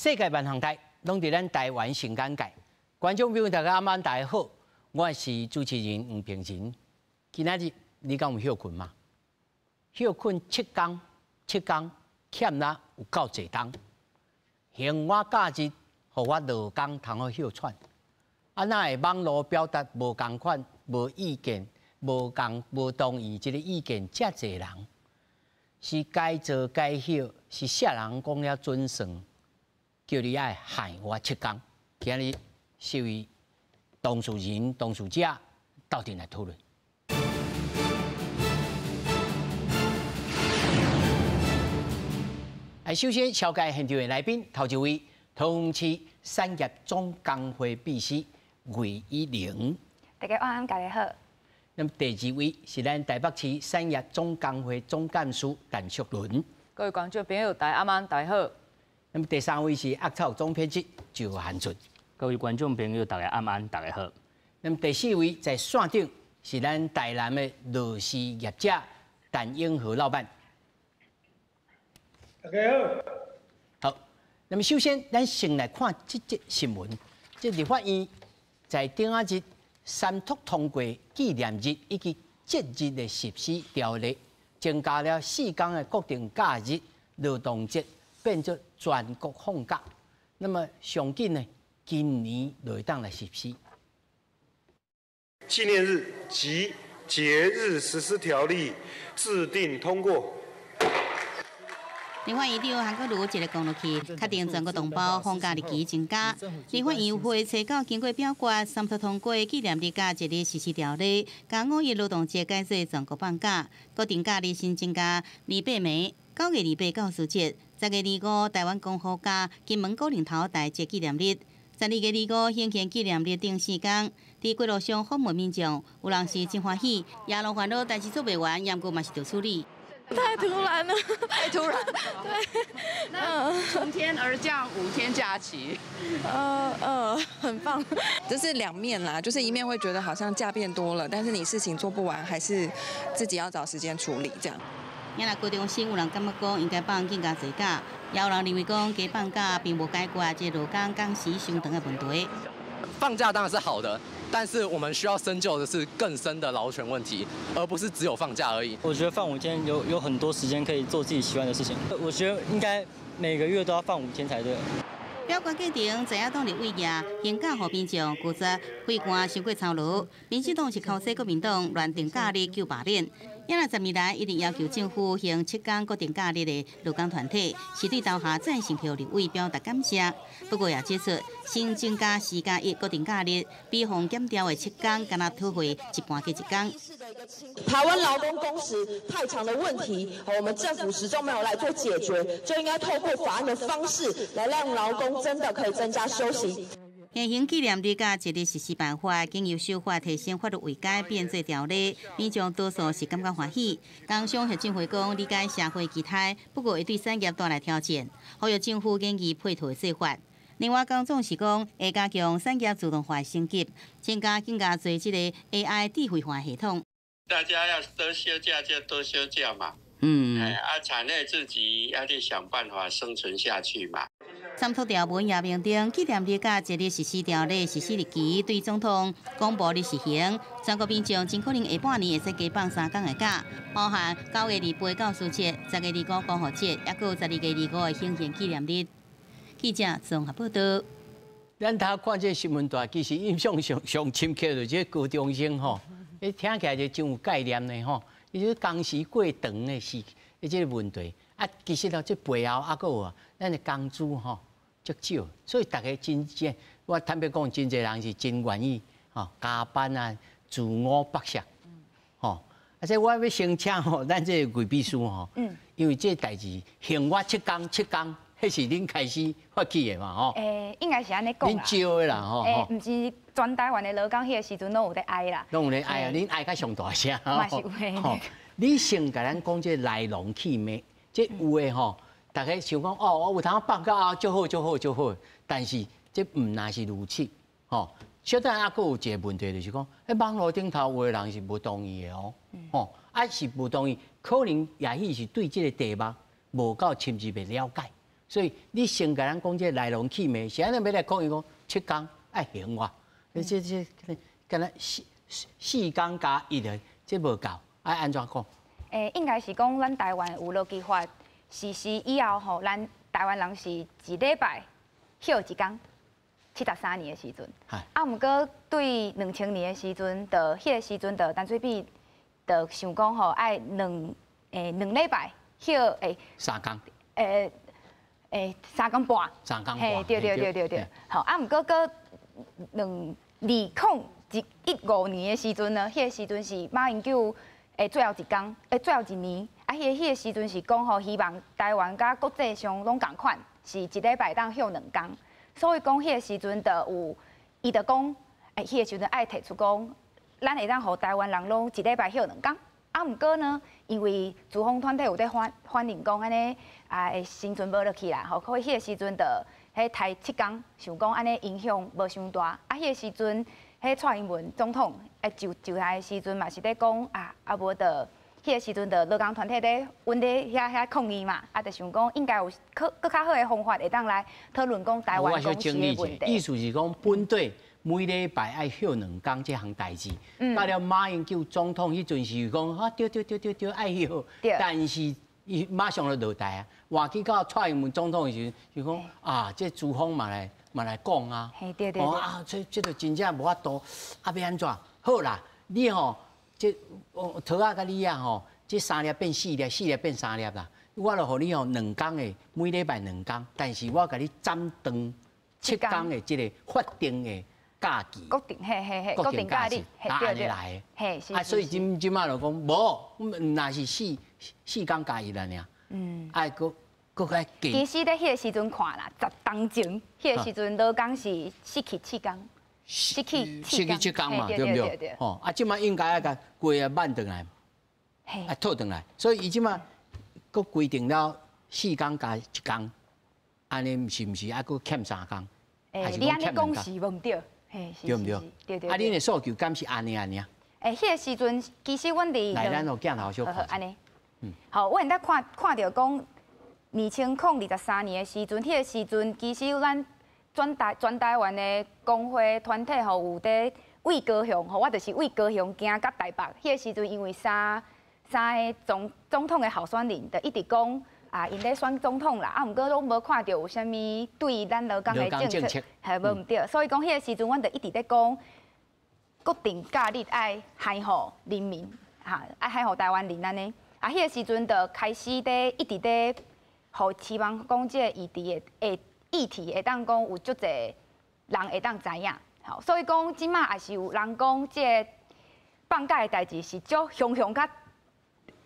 世界万航台拢伫咱台湾成眼界，观众朋友大家晚安，大家好，我是主持人黄平仁。今仔日你敢有休困吗？休困7天，欠了有够侪天。嫌我假日，互我落工通好休喘。啊，那会网络表达无共款、无意见、无同意这个意见，遮侪人是该做该休，是啥人讲了准算？叫你爱害我7天，今日是为当事人、当事者斗阵来讨论。首先紹介現場的來賓，頭一位桃園市產業總工會秘書魏依玲。大家晚安，大家好。那麼第二位是咱台北市產業總工會總幹事陳淑倫。各位觀眾朋友，大家晚安，大家好。那麼第三位是鴨草總編輯周漢春。各位觀眾朋友，大家晚安，大家好。那麼第四位在線頂是咱台南的律師業者陳永和老闆。大家好。好，那麼首先，咱先來看這則新聞。這立法院在頂仔日三讀通過紀念日以及節日的實施條例，增加了4天的國定假日勞動節，變作全國放假。那麼上緊呢，今年就會當來實施。紀念日及節日實施條例制定通過。立法院韓國瑜一個公路去，確定全國同胞放假日期增加。立法院會初九經過表決，三讀通過紀念日甲節日實施條例，將5日勞動節改做全國放假，國定假日新增加28枚，9月28教師節，10月25台灣共和國金門古寧頭大節紀念日，12月25興建紀念日等4天。佇街路上訪問民眾，有人是真歡喜，也有煩惱，但是做袂完，也毋過嘛是要處理。太突然了，太突然。对，从天而降5天假期，很棒。这是两面啦，就是一面会觉得好像假变多了，但是你事情做不完，还是自己要找时间处理这样。因为高中生有人感觉讲应该放更加侪假，也有人认为讲加放假并无解决这劳工工时相长的问题。放假当然是好的，但是我们需要深究的是更深的劳权问题，而不是只有放假而已。我觉得放5天有很多时间可以做自己喜欢的事情。我觉得应该每个月都要放5天才对。表决决定，在野党立委也限假互民众，固执废官伤过操劳。民进党是靠西国民党乱定假日求罢免。因为10年来一直要求政府行7天国定假日的劳工团体，是对投下赞成票立委表达感謝。不過也指出，新增加4加1國定假日，比放減掉的7天，敢若討回一半嘅1天。台灣勞工工時太長的問題，我們政府始終沒有來做解決，就應該透過法案的方式，來讓勞工真的可以增加休息。現行紀念日甲節日實施辦法，經由修法提升法律位階變做條例，民眾多數是感覺歡喜。工商協進會講理解社會期待，不過會對產業帶來挑戰，呼籲政府建議配套做法。另外，工總是講會加強產業自動化升級，增加更加做這個 AI 智慧化系統。大家要多休假就多休假嘛，產業自己要去想辦法生存下去嘛。三讀條文也明定，紀念日甲節日實施條例實施日期對總統公布日實行，全國民眾盡可能下半年會使加放3天的假，包含9月28教師節、10月25共和節，也有12月25的興建紀念日。記者綜合報道。咱頭看這新聞大，其實印象上深刻就這高中生吼，你聽起來就真有概念的吼，伊這工時過長的是這個問題。啊，其實哦，這背後還有啊，咱的工資吼。足少，所以大家真正，我坦白講，真濟人是真願意吼加班啊，自我剝削，吼。而且我要申請吼，咱這個魏秘書吼，因為這代志限我7天，迄是恁開始發起的嘛，吼。應該是安尼講啦。恁招的啦，吼。唔是全台灣的勞工，迄個時陣攏有在愛啦。攏有在愛啊，恁愛甲上大聲。嘛是有誒。吼，你先甲咱講這來龍去脈，這有誒吼。大家想講哦，我有通放假啊，足好，但是這唔那是如此，吼。小等還佫有一個問題，就是講，喺網絡頂頭有的人是無同意的哦，吼，是無同意，可能也許是對這個題目無夠深入的了解，所以你先甲咱讲这来龙去脉，是安尼要来讲伊讲7天爱行哇，这敢若4天加1的，这无够，爱安怎讲？应该是讲咱台湾有落计划实施以后吼，咱台湾人是1礼拜休1天，73年的时阵。啊，毋过对2000年的时阵，迄个时阵单水扁想讲吼，爱2礼拜休3天。3天半。3天半。嘿，对。好，啊，毋过2015年的时阵呢，迄个时阵是马英九最后1天，最后1年，啊，迄个时阵是讲吼，希望台湾甲国际上拢共款，是1礼拜当休2天，所以讲迄个时阵伊就讲，迄个时阵爱提出讲，咱会当互台湾人拢1礼拜休2天。啊，毋过呢，因为自防团体有在反映讲安尼会生存无落去啦，吼，所以迄个时阵迄台7天，想讲安尼影响无伤大。啊，迄个时阵，迄蔡英文总统就台的时阵嘛是咧讲无迄个时阵劳工团体咧阮咧遐抗议嘛，就想讲应该有更较好的方法会当来讨论讲台湾公司的问题。意思是讲本队每礼拜爱休2天这项代志。到了马英九总统迄阵是讲对爱休，但是伊马上就落台啊。话去到蔡英文总统的时阵，就讲这资方嘛来讲啊。对。这就真正无法度，要安怎？好啦，你吼，这桃仔甲你吼，这3粒变4粒，4粒变3粒啦。我就互你吼2天的，每礼拜2天，但是我甲你斩断7天的这个法定的假期。固定假日，安尼来的。所以今仔就讲无，若是4天加1啦尔。爱搁爱记。其实咧，迄个时阵看啦，10天前，迄个时阵劳工是失去7天。失去7天嘛，对不对？哦，即摆应该甲规个慢转来，套转来，所以伊即摆佫规定了4天加1天，安尼是毋是还佫欠3天？你安尼讲是无毋对，对毋对？对。啊，恁的数据敢是安尼？迄个时阵其实阮伫来咱有镜头小看。安尼。好，我现在看到讲2023年的时阵，迄个时阵其实咱全台湾的工会团体吼有伫为高雄，吼我就是为高雄行到台北。迄个时阵因为三个总统的候选人，就一直讲因咧选总统啦，毋过拢无看到有啥物对咱劳工的政策，无毋对。所以讲迄个时阵，阮就一直咧讲固定假日爱害互人民，爱害互台湾人安尼。迄个时阵就开始咧一直咧，互希望讲这个议题会当讲有足侪人会当知影，好，所以讲即马也是有人讲即个放假的代志是足雄甲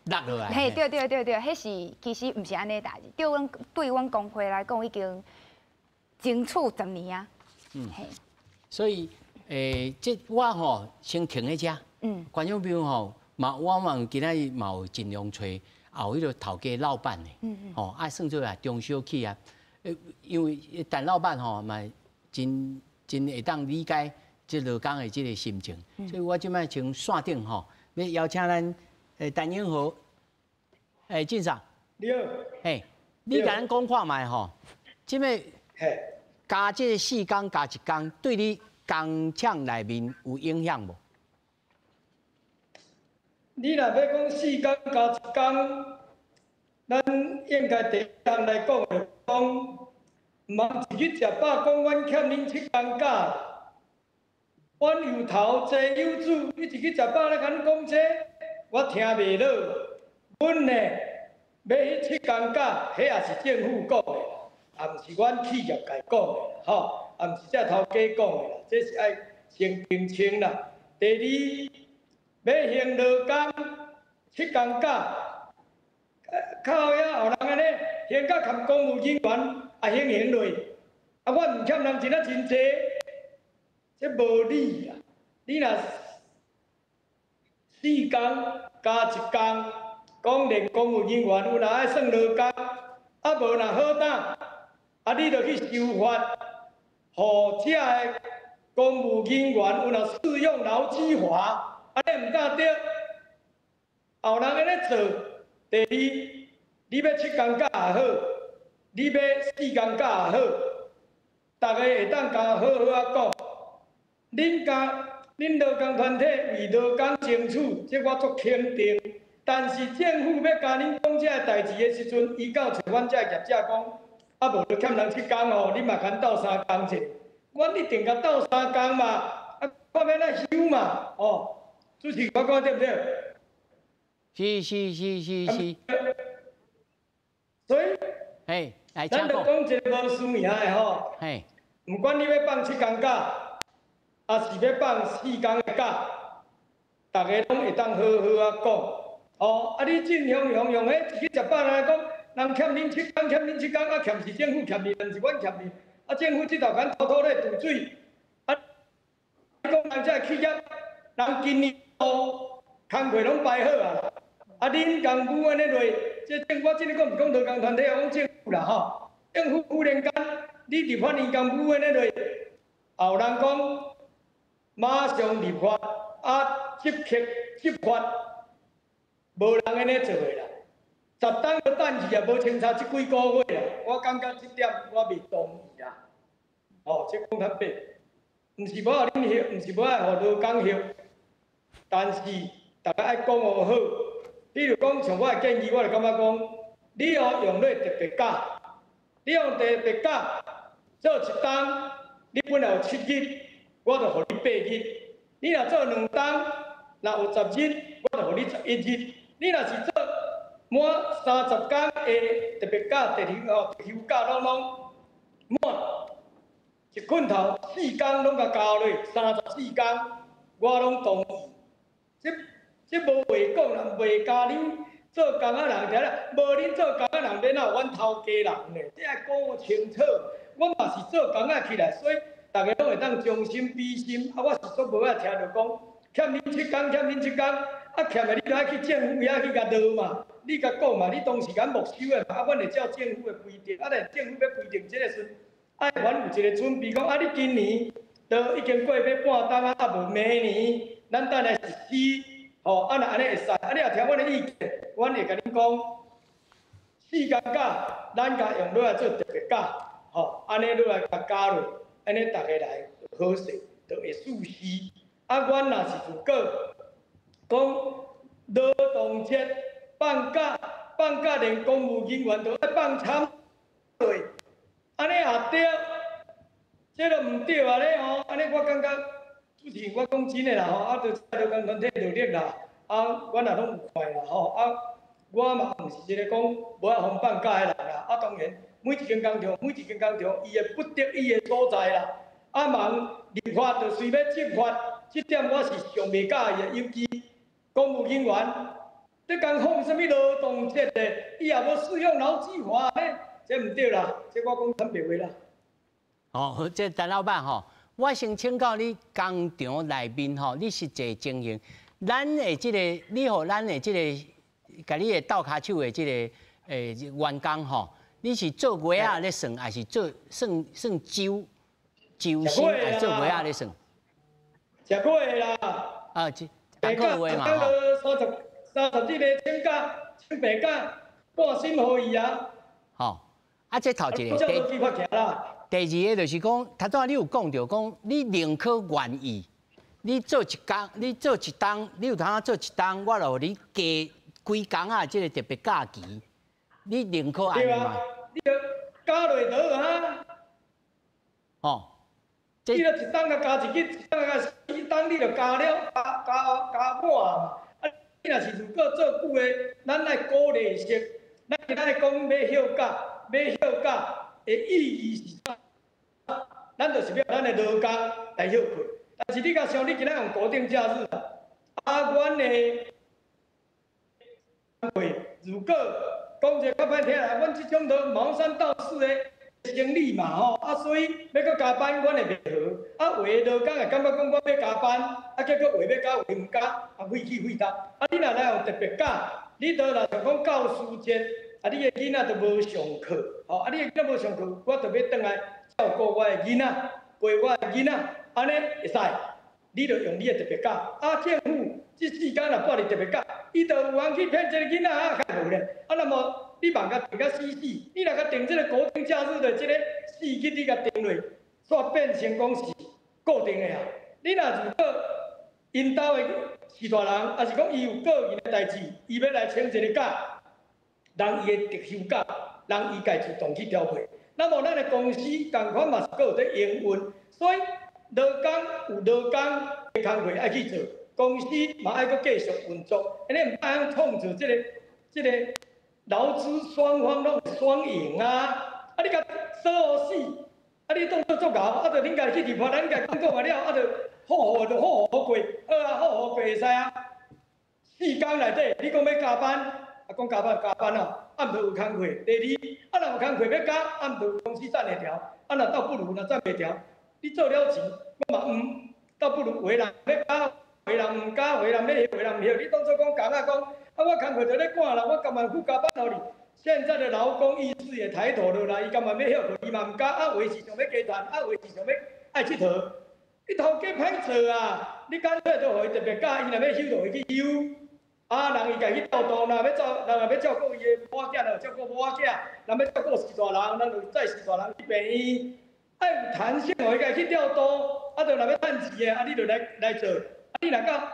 落落来。嘿，对，迄是其实毋是安尼代志，对阮工会来讲已经争取10年啊。嘿。所以这我吼先停喺遮。观众朋友吼，我嘛今仔日嘛有尽量找也有迄个头家老板的，吼，算做啊中小企业。因为陈老板吼嘛真会当理解这劳工的这个心情，所以我即摆从线顶吼，要邀请咱陈永和，晋上，你好，你甲咱讲看卖吼，即摆加这个4天加1天，对你工厂内面有影响无？你若要讲4天加1天，咱应该第一项来讲的。讲，毋通一日食饱，讲阮欠恁7天假。阮由头坐有主，你一日食饱咧，甲恁讲这，我听袂落。阮呢，要迄7天假，迄也是政府讲的，也毋是阮企业家讲的，吼，也毋是这头家讲的啦，这是爱先澄清啦。第二，要行劳工7天假。靠遐后人安尼，行甲含公务人员行落，我毋欠人钱啊真济，这无理啦。你若4天加1天，讲连公务人员有若爱算劳工，无若好当，你着去修法，互遮个公务人员有若适用劳基法，安尼毋敢对，后人安尼做。第二，你要7天假也好，你要4工假也好，大家会当甲好好啊讲。恁劳工团体为劳工争取，这我足肯定。但是政府要甲恁讲这代志的时阵，伊到找阮这业者讲，啊无就欠人7工哦，你嘛肯斗3工者，阮一定甲斗3工嘛，啊看要哪休嘛，哦，主持我讲对不对？是。所以，嘿，来咱就讲一个无输赢的吼，嘿，毋管你要放7工假，还是要放4工的假，大家拢会当好好啊讲。哦，啊！你尽用，迄一个10百人讲，人欠恁7工，啊欠是政府欠你，毋是阮欠你。啊，政府即头间偷咧堵水，啊，你讲人这企业，人今年工课拢排好啊。啊，恁共府安尼落，这政府我即个讲毋讲劳工团体，讲政府啦吼。政府忽然间，你立法院共府安尼落，后人讲马上立法，啊，执法。无人安尼做的啦，10档要等去也无清查即几个月啦，我感觉即点我袂同意啦。哦，即讲较白，毋是无互恁休，毋是无爱互劳工休，但是大家爱讲互好。比如讲，像我的建议，我就感觉讲，你用咧特别假，你用特别假做1档，你本来有7日，我就互你8日；你若做2档，若有10日，我就互你11日。你若是做满30天的特别假、特休假，拢满一捆头4工拢甲加落34工，我拢同意。这无话讲啦，袂加恁做工仔人听啦，无恁做工仔人免哪有阮头家人呢？这爱讲清楚。我嘛是做工仔起来，所以大家拢会当将心比心。啊，我是足无爱听着讲欠恁7工。啊，欠的你就爱去政府遐去甲落嘛，你甲讲嘛，你当时间没收的嘛，啊，阮会照政府的规定，啊，咧政府要规定这个时，啊，阮有一个准备讲，啊，你今年都已经过要半冬啊，啊，无明年咱等来实施，吼，啊，若安尼会使，啊，你若听阮的意见，阮会甲恁讲，4工假，咱甲用落来做特别假，吼，安尼落来甲加落，安尼大家来好势，就会舒适。啊，阮若是如果讲劳动节放假连公务人员都要放惨对，安尼也对，这都毋对啊咧吼，安尼我感觉主持人我讲真诶啦吼，啊，就劳工团体努力啦，啊，阮也拢有看啦吼，啊，我嘛毋是一个讲无爱放假诶人啦，啊，当然每一间工厂伊诶不得已诶所在啦，啊，忙立法就随要执法，这点我是上袂介意诶，尤其。公务人员，你讲放什么劳动节的，伊也无适用劳基法呢，这毋对啦，这我讲坦白话啦。哦，这陈老板吼，我先请教你工厂内面吼，你实际经营，咱的这个，你互咱的这个，甲你的倒骹手的这个员工吼，你是做月仔咧算，还是做算周薪，还是做月仔咧算？食过的啦。啊，3个月嘛吼。30日的请假，请病假，半薪互伊啊。吼，啊，这头一个。第二个就是讲，头拄仔你有讲到讲，你宁可愿意，你做一工，你做一档，你有通做一档，我就互你加几工啊，这个特别假期，你宁可安尼嘛？你着加落倒啊。哦。你着一档甲加一日，一档甲4档，你着加了加满嘛。啊，你若是如果做久的，咱来鼓励式，咱今仔日讲要休假，的意义是啥？咱就是要咱的劳工来休困。但是你甲像你今仔用固定假日，啊，阮的如果讲一个较歹听啦，阮即种都毛三到四的。经理嘛吼，啊，所以要搁加班，阮会袂好。啊，有的劳工会感觉讲我要加班，啊，结果话要加，话毋加，啊，费气费力。啊，你若来用特别假，你倒若像讲教师节，啊，你的囡仔都无上课，吼，啊，你的囡仔无上课，我就要转来照顾我的囡仔，陪我的囡仔，安尼会使。你着用你的特别假，啊，政府即4天若拨你特别假，伊就有人去骗一个囡仔啊，较好咧。啊，那么你嘛甲定甲死死，你若甲定这个国定假日的这个四日，你甲定落，煞变成讲是固定的啊。你若如果因兜的是大人，还是讲伊有个人的代志，伊要来请一个假，人伊的特休假，人伊家自动去调配。那么咱的公司共款嘛是阁有在营运，所以劳工有劳工的工课爱去做，公司嘛爱阁继续运作，安尼毋爱创造这个劳资双方拢双赢啊！啊，你甲说好死，啊，你当作作搞，啊，着恁家去地方，咱家讲讲完了，啊，着好就好过，好啊，好过会使啊。4天内底，你讲要加班，啊，讲加班啊，啊，毋着有工课。第二，啊，若有工课要加，啊，毋着公司赚会条，啊，若倒不如若赚袂条，你做了钱，我嘛倒不如有的人要加，有的人毋加，有的人要休，有的人毋休，你当作讲讲啊讲。啊，我工课就咧赶啦，我甘愿付加班互你。现在的劳工意识也抬头了啦，伊甘愿要休课，伊嘛毋加，啊，维持想要加赚，啊，维持想要爱佚佗，你头家歹做啊！你干脆就互伊特别假，伊若要休就会去休。啊，人伊家去调度，若要照顾伊的某仔囝，就照顾某仔囝；若要照顾是大人，咱就载是大人去病院。爱有弹性，互伊家去调度。啊，就若要趁钱的，啊，你就来做。啊，你若到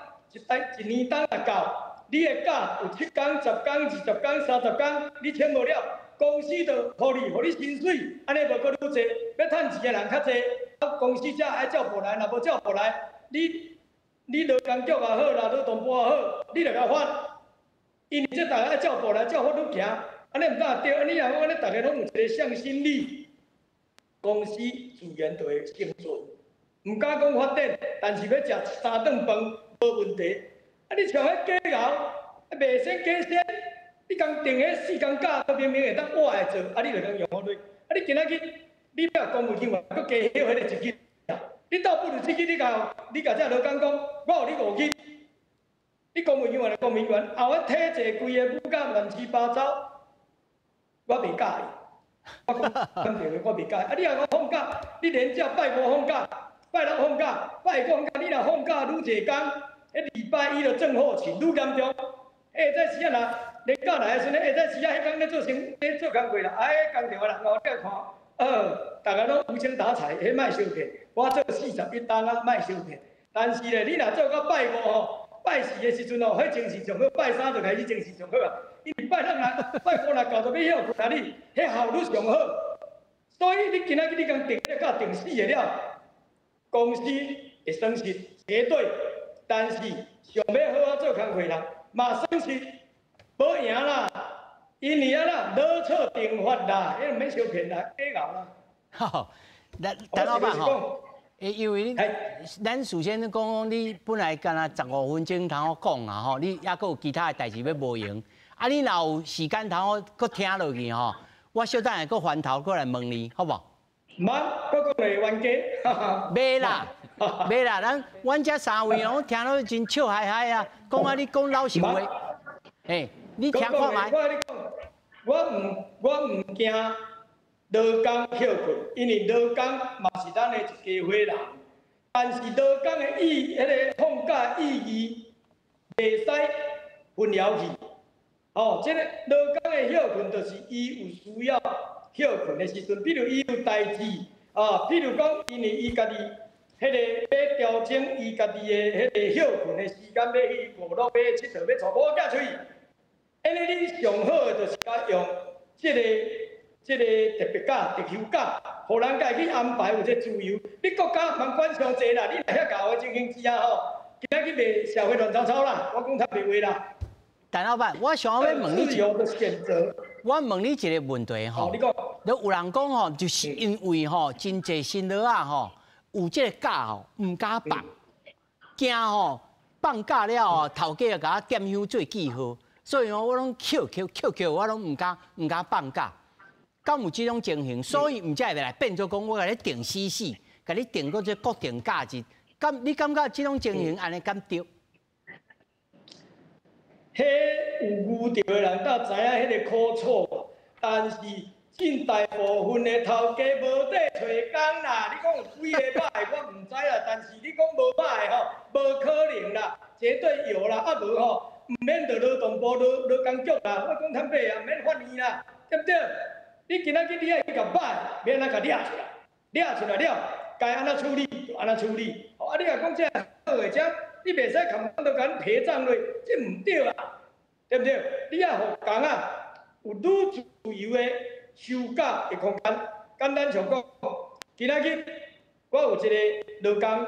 一年当来到。你的假有7天、10天、20天、30天，你请无了，公司就互你薪水，安尼无搁愈济，要趁钱的人较济，啊，公司才爱照步来，若无照步来，你劳工局也好啦，劳动部也好，你着甲发，因为这大家爱照步来，照法律行，安尼毋当对，你若讲安尼，大家拢有一个向心力，公司自然就会生存，毋敢讲发展，但是要食3顿饭无问题。啊！你像迄假熬，袂先假先，你讲定迄4天假，都明明会当我来做，啊！你就讲用法律，啊！你今仔日你要公务员嘛，佮加休迄个1日，你倒不如1日你甲这劳工讲，我有你5日，你公务员就公务员，后尾体制规个舞甲乱七八糟，我袂介意，我讲肯定的，我袂介意。啊！你若讲放假，你连假拜5放假，拜6放假，拜5放假，你若放假愈济工。迄礼拜一就正好请愈严重，这时啊啦，年假来的时阵，这时啊，迄工咧做工课啦，工厂的人哦，你看，大家拢无精打采，莫受骗。我做41单啊，莫受骗。但是咧，你若做到拜5吼，拜4的时阵哦，迄精神上好，拜3就开始精神上好啊。因为拜6若拜5若搞到要休困啊，你迄效率上好。所以你今仔日你讲定1到定4个了，公司会损失绝对。但是想要好好做工课人，嘛损失无赢啦，因为啊啦，老错定法啦，迄免受骗啦，假熬啦。好，陈老板吼，因为咱首先讲你本来干那15分钟通好讲啊吼，你还佫有其他的代志要无用，啊你若有时间通好佫听落去吼，我小等下佫翻头佫来问你，好无？慢，佫讲袂完结。袂啦。袂啦，阮遮3位哦，听到真笑嗨嗨啊！讲啊，你讲老实话，你听看卖。我唔惊劳工休困，因为劳工嘛是咱的一家伙人。但是劳工的迄个放假意义，袂使混淆去。哦，这个劳工的休困，就是伊有需要休困的时阵，比如伊有代志啊，比如讲，因为伊家己。迄个要调整伊家己的迄个休困的时间，要去娱乐、要佚佗、要带某仔出去。安尼你上好的就是甲用这个特别假、特休假，互人家去安排有这自由。你国家蛮管上济啦，你若遐搞的情形之下吼，今仔日袂社会乱糟糟啦。我讲太白话啦。陈老板，我想要问你自由的选择。我问你一个问题吼，你讲，有人讲吼，就是因为吼真济新佬啊吼。有这个假吼，唔敢放，惊吼放假了吼，头家又甲我点香做记号，所以我拢扣，我拢唔敢放假。敢有这种情形？所以唔才会来变做讲，我甲你定死，甲你定个这固定假日。你感觉这种情形安尼敢对？迄有遇到的人，才知影迄个苦楚，但是。真大部分的头家无底找工啦，你讲有几个歹，我唔知啦。但是你讲无歹吼，无可能啦，绝对有啦。啊无吼，唔免到劳动部劳工局啦，我讲坦白啊，唔免法院啦，对不对？你今仔日你爱去甲摆，免安甲掠出来，掠出来了，该安怎处理就安怎处理。哦，啊，你若讲这好诶，这你袂使扛都甲恁陪葬落，这唔对啊，对不对？你要互工啊有愈自由诶休假诶空间。简单上讲，今仔日我有一个劳工，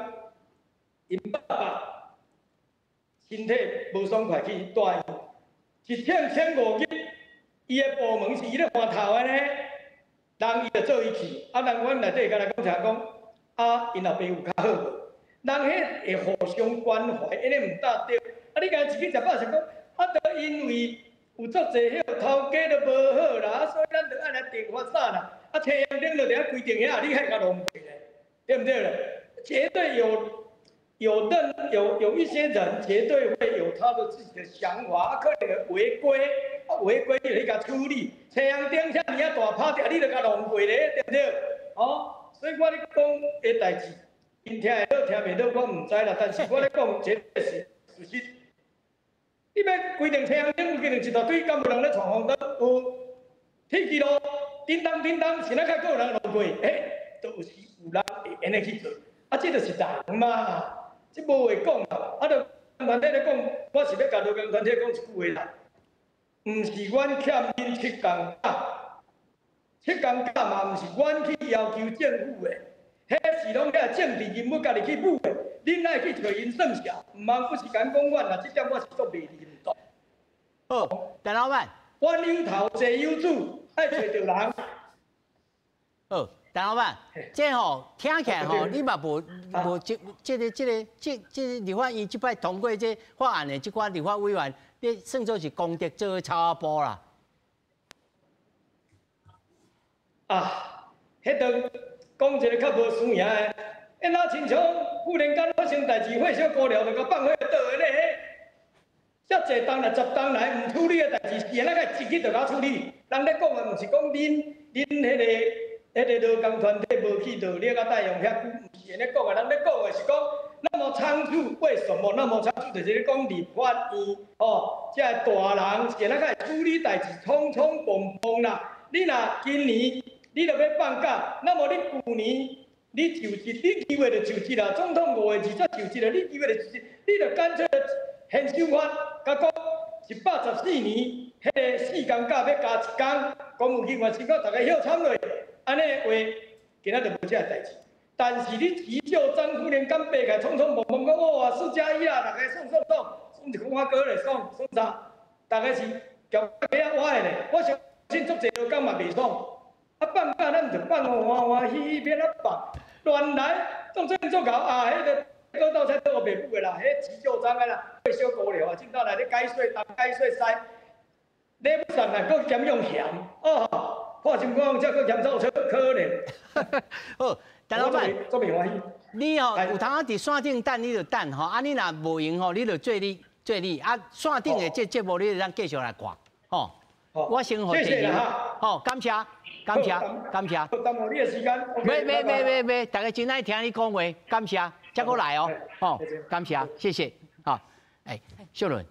因爸爸身体无爽快去住院，一天15日。 伊个部门是伊咧换头的呢，人伊就做伊去，啊，人阮内底甲来讲，啊，因老爸有较好无？人迄会互相关怀，安尼唔大对。啊，你家自己食饱是讲，啊，就因为有足侪迄头家都无好啦，啊，所以咱就爱来定发啥啦？啊，太阳顶就伫遐规定遐，你还甲弄过咧，对不对咧？绝对有一些人绝对会有他的自己的想法，可能会违规，违规你就去甲处理。太阳顶遐尔啊大拍掉，你就甲弄过咧，对不对？哦，所以我咧讲的代志，因听会到听袂到，我唔知啦。但是我咧讲绝对是事实。你要规定太阳顶有规定一大堆，敢有人咧闯红灯？有铁骑路，叮当，是哪个有人弄过？都是有人会安尼去做，啊，这就是人嘛。 即无话讲啦，啊，着团体咧讲，我是要甲劳工团体讲一句话啦，毋是阮欠恁7工假，7工假嘛毋是阮去要求政府的，迄是拢遐政治人物家己去补的，恁爱去找因算账，毋通不是敢讲阮啦，即点我是做袂认同。好，陈老板，冤有头，债有主，爱找着人。好。 陈老板，这吼听起来吼，你嘛无这个立法院即摆通过这法案的即款立法委员，你算作是功德做差步啦。啊，迄段讲一个较无输赢的，那亲像忽然间发生代志，火烧高粱就甲放火倒的咧，遮济当来10当来唔处理的代志，是安那个一日就甲处理。人咧讲的毋是讲恁迄个。 迄个劳工团体无去努力啊，带用遐久，毋是安尼讲的。人咧讲的是讲，那么仓促，为什么那么仓促？就是咧讲立法院哦，这大人是安那个处理代志匆匆忙忙啦。你若今年你著要放假，那么你旧年你就职，你2月就就职啦，总统5月20就职啦，你2月就就职，你著干脆宪修法，甲讲114年，迄个4工假要加1工，公务人员先讲大家休惨落。 安尼话，今仔就无这代志。但是你急救张夫人刚爬起来，匆匆忙忙讲哇4+1啦，大家爽，爽一空花哥咧，爽啥？大家是叫尾仔歪的咧。我相信足侪劳工嘛袂爽。啊放假咱就放欢喜喜，免啊放。乱来当做做搞啊，迄个高道菜都我袂付的啦，迄急救章的啦，退休高了啊，进到来咧解税，当解税塞，你不上来搁兼用嫌哦。 破情况，这个严重可怜。好，陈老板，你哦有通啊伫线顶等，你就等吼。啊，你若无闲吼，你就做你。啊，线顶的这节目你就当继续来看，吼。我先互第二，好，感谢。等我你的时间。没，大家真爱听你讲话，感谢，再过来哦，吼，感谢，谢谢。好，秀伦，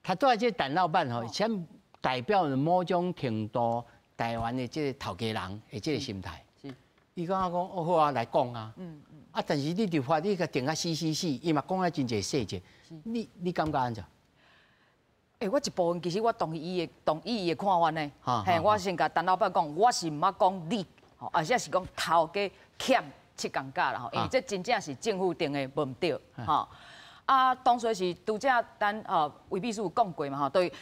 他做这陈老板吼，先代表某种程度。 台湾的这个头家人的这个心态，伊讲哦好啊，来讲啊，啊，但是你立法你甲定啊死，伊嘛讲啊真侪细节，你感觉安怎？我一部分其实我同意伊的看法呢。我先甲陈老板讲，我是毋捌讲你，而且是讲头家欠7工假啦，因为这真正是政府定的无唔对，啊，当初是拄则咱魏秘书讲过嘛，对，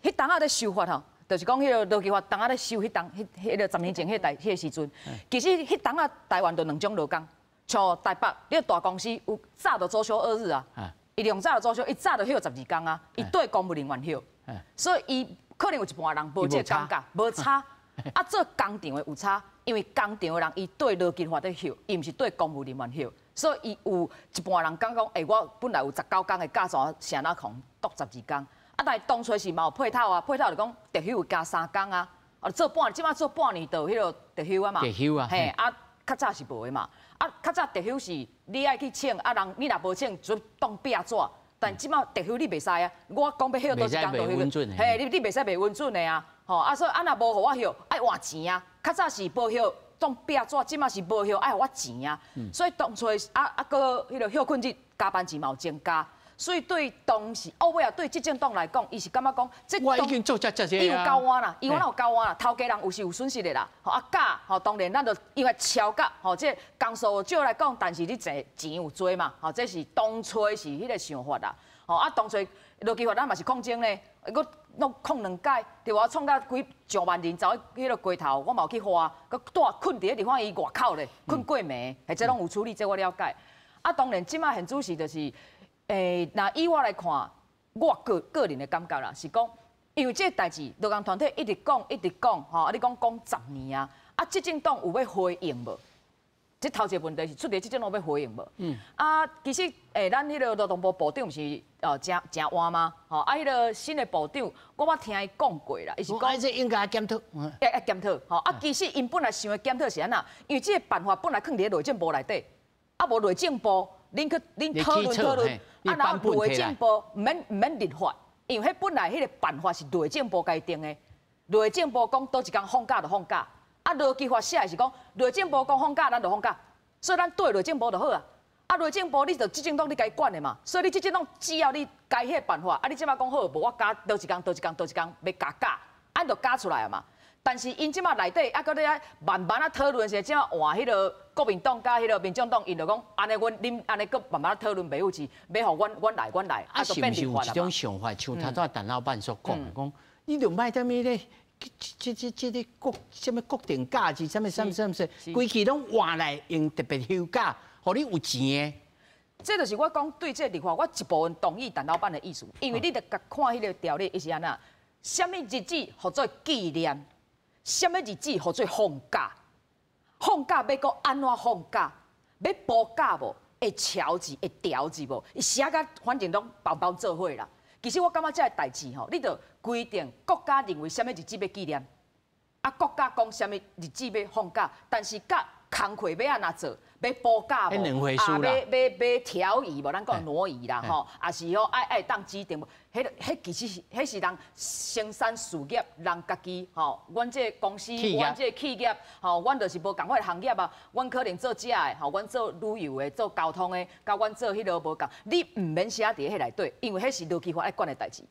迄当下咧修法吼。 就是讲，迄个劳基法当下咧修迄个10年前迄个时阵，其实迄当下台湾就2种劳工，像台北，你大公司有早就周休2日啊，伊用早就周休，伊早就休12工啊，伊对公务人员休，所以伊可能有一半人无这感觉，无差，啊做工厂的有差，因为工厂的人伊对劳基法在休，伊毋是对公务人员休，所以伊有一半人讲，我本来有19工的假，怎谁哪空度12工？ 啊，但当初是嘛有配套啊，配套就讲特休有加3工啊，做半，即马做半年就迄个特休啊嘛，特休啊，嘿，啊，较早是无的嘛，啊，较早特休是你爱去请，啊人你若无请就当壁纸，但即马特休你袂使啊，我讲要休多一工就休，嘿，你袂使袂稳准的啊，吼啊，所以若无互我休，爱换钱啊，较早是无休。当壁纸，即马是无休，爱互我钱啊，所以当初个迄个休困日加班钱嘛有增加，所以对当时尾啊对执政党来讲，伊是感觉讲，我已经做这伊有交换啦，伊有交换啦，头家人有损失的啦，吼啊价吼当然咱就因为超价吼，这工数少来讲，但是你钱有多嘛，吼这是当初是迄个想法啦，吼啊当初落计划咱嘛是抗争呢，我弄控2届，对我创到几上万人走迄个街头，我嘛有去花，佮住困伫个地方伊外口咧，困过暝，或者拢有处理，这我了解。啊，当然，即马现主席就是，那以我来看，我个人的感觉啦，是讲，因为这个代志，劳工团体一直讲，吼，啊，你讲10年啊，啊，执政党有要回应无？这头一个问题是出伫执政党要回应无？啊，其实咱迄个劳动部部长是真晏吗？吼，啊，迄个新的部长，我听伊讲过啦，伊是讲这应该检讨，要检讨。吼，啊，其实因本来想要检讨是安那，因为这个办法本来放伫内政部内底，啊，无内政部恁讨论，啊，然后内政部唔免立法，因为迄本来迄个办法是内政部该定的，内政部讲倒一工放假就放假。啊，劳基法写的是讲内政部讲放假，咱就放假，所以咱对内政部就好啊。啊，内政部你就执政党你该管的嘛，所以你执政党只要你该迄个办法，啊，你即马讲好，无我加倒一工要加，按就加出来啊嘛。但是因即马内底啊，搁咧慢慢啊讨论时，即马换迄个国民党加迄个民众党，因就讲安尼恁安尼搁慢慢讨论袂有是，要互阮来，啊，就变立法啦嘛。是毋是有一种想法，像头拄陈老板所讲，你就卖踮咪咧。这个什么国定假日，什么，规期拢换来用特别休假，互你有钱的。这就是我讲对这立法，我一部分同意陈老板的意思，因为你得看迄个条例，伊是安那，什么日子合做纪念，什么日子合做放假，放假要搁安怎放假，要补假无，会调字会调字无，伊写甲反正拢包做伙啦。其实我感觉这个代志吼，你着规定国家认为什么日子要纪念，啊国家讲什么日子要放假，但是甲工课要安怎做，要补假无，要调移无，咱讲挪移啦吼，也是吼爱当指定无，迄其实迄是人生产事业，人家己吼，阮这公司，阮这企业吼，阮就是无共款的行业啊，阮可能做食的，吼，阮做旅游的，做交通的，甲阮做迄落无共，你唔免写伫迄内底，因为迄是劳基法爱管的代志。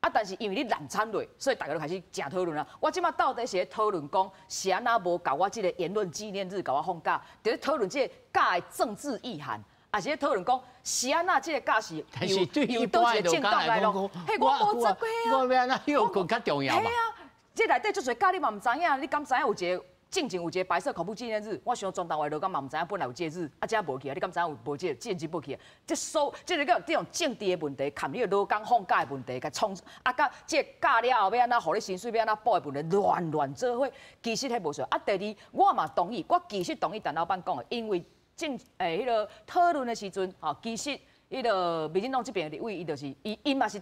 啊，但是因为你难产落，所以大家都开始正讨论啦。我即马到底是咧讨论讲，是安那无搞我即个言论纪念日搞我放假，就咧讨论即个假的政治意涵，也是咧讨论讲，是安那即个假是有倒一个政党来咯？嘿，我无做过啊。我要安那休困较重要嘛。嘿啊，这内底足侪假你嘛唔知影，你敢知影有一个？正有一个白色恐怖纪念日，我想全台湾劳工嘛唔知影本来有这日，啊，这无去啊，你敢知影有无这日无去啊？这个这种政治的问题，含你个劳工放假的问题，甲冲啊，甲这假了后要安那，互你薪水要安那补的问题，乱做伙，其实迄无错。啊，第二，我嘛同意，我其实同意陈老板讲的，因为迄个讨论的时阵，吼，其实迄个民进党这边的立委，伊就是伊嘛是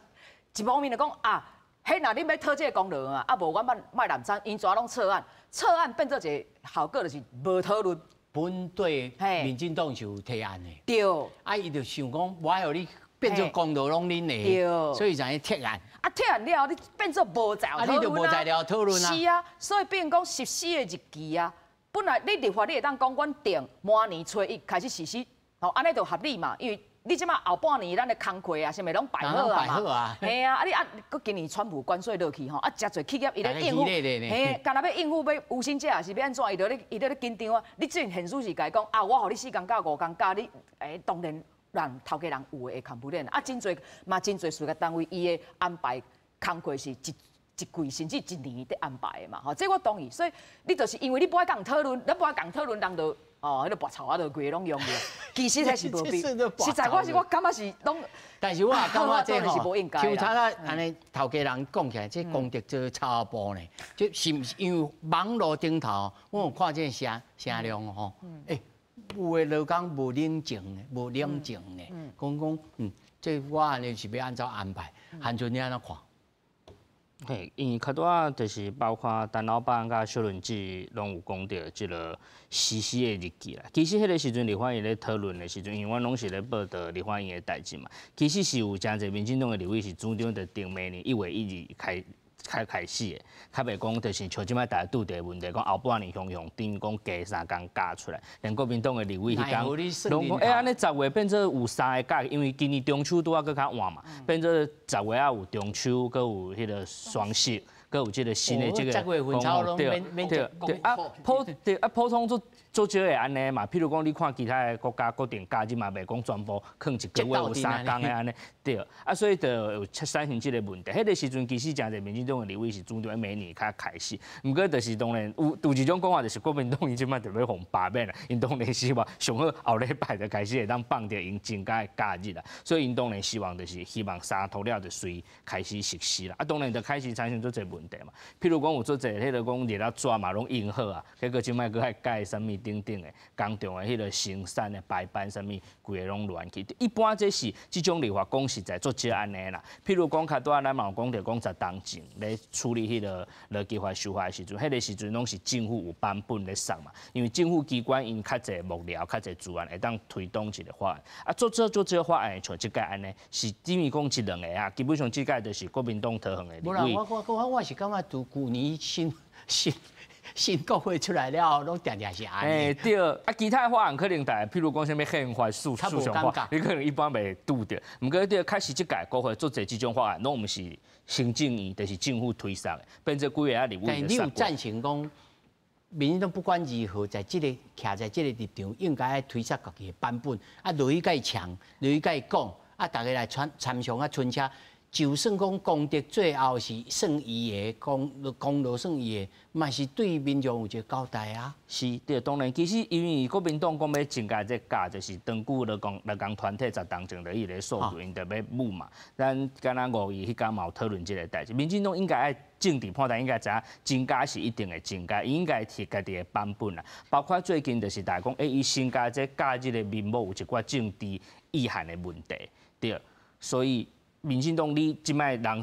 一方面就讲啊。嘿，那你要讨这个功劳啊？啊，无我卖难产，因全拢撤案，撤案变做一个效果就是无讨论。本对民进党是有提案的。对。啊，伊就想讲，我互你变做功劳拢恁的。对。所以才去撤案。啊，撤案了，你变做无材料讨论啊。你就无材料讨论啊。是啊，所以变讲实施的日期啊，本来你立法你会当讲，阮定明年初1开始实施，吼，安尼就合理嘛，因为。你即马后半年咱的工课啊，什么拢摆好啊嘛，嘿啊，你搁今年全部关税落去吼，啊，真侪企业伊咧应付，嘿，干那要应付要有薪假，是要安怎？伊就咧紧张啊。你最近现实是甲伊讲啊，我互你4工假5工假，你当然人头家人有诶会扛不了啊，真侪事业单位伊诶安排工课是一季甚至1年在安排的嘛，吼，这我同意。所以你就是因为你不爱讲讨论，咱不爱讲讨论，人就。哦，迄个拔草啊，就规拢用的，其实还是无必。实在我感觉是拢。但是我也感觉这吼，像他啦，安尼头家人讲起来，这功德做差步呢，就是因为网络顶头，我有看见声量吼，有的劳工无冷静的，无冷静的，讲这我安尼是要按照安排，韩俊你安怎看？嘿，因为较多啊，就是包括陈老板甲小轮子拢有讲到即个实施的日期啦。其实迄个时阵，立法院咧讨论的时阵，因为阮拢是咧报道立法院的代志嘛。其实是有真侪民进党的立委是主张着定明年1月1日开始的，较袂讲就是像即摆大家拄着问题，讲后半年向等于讲加3天假出来，连国民党的立委迄天拢讲，安尼10月变做有3个假，因为今年中秋拄啊搁较晚嘛，变做10月啊有中秋，搁有迄个双十，搁有即个新的即个普通做少会安尼嘛，譬如讲你看其他的国家国定假日嘛，袂讲全部放1个月有3天的安尼，对，啊所以就有产生即个问题。迄个时阵其实真侪民进党的立委是主张每年较开始，毋过就是当然有一种讲法，就是国民党伊即摆就要放罢免啦，因当然希望上好后礼拜就开始会当放着因增加的假日啦，所以因当然希望就是希望3涂了就随开始实施啦，啊当然就开始产生做这问题嘛，譬如讲有做这迄个讲日啊纸嘛拢印好啊，结果即摆佫还改啥物。等等的工厂的迄个生产的排班啥物，规个拢乱去。一般这是这种立法讲实在做少安尼啦。譬如讲较多咱嘛有讲着讲10当前咧处理迄个劳基法修法的时阵，迄个时阵拢是政府有版本咧送嘛。因为政府机关因较侪幕僚、较侪资源会当推动一个法案。啊，做这法案像即届安尼，是因为讲1、2个啊，基本上即届就是国民党讨厌的。无啦，我是感觉从旧年新国会出来了，拢定是安尼。对，啊，其他法案可能大，譬如讲什么宪法、诉讼法，你可能一般袂拄着。毋过对，开始即届国会做这几种法案，拢毋是行政院，就是政府推送的，变做几个啊立委。但你有赞成讲，民进党不管如何，在这个徛在这个立场，应该爱推出家己的版本，啊，落去甲伊呛，落去甲伊讲，啊，大家来参详啊，春车。就算讲功德最后是算伊的，功劳算伊的，嘛是对民众有一个交代啊。是，对，当然，其实因为国民党讲要增加这价，就是长久劳工团体10当前的迄个数据，因就要募嘛。咱敢若5月迄天嘛有讨论这个代志，民进党应该爱政治判断，应该知影增加是一定会增加，应该提家己的版本啦。包括最近就是大家讲，伊增加这假日的面目有一寡政治意涵的问题，对，所以。民进党，你即摆人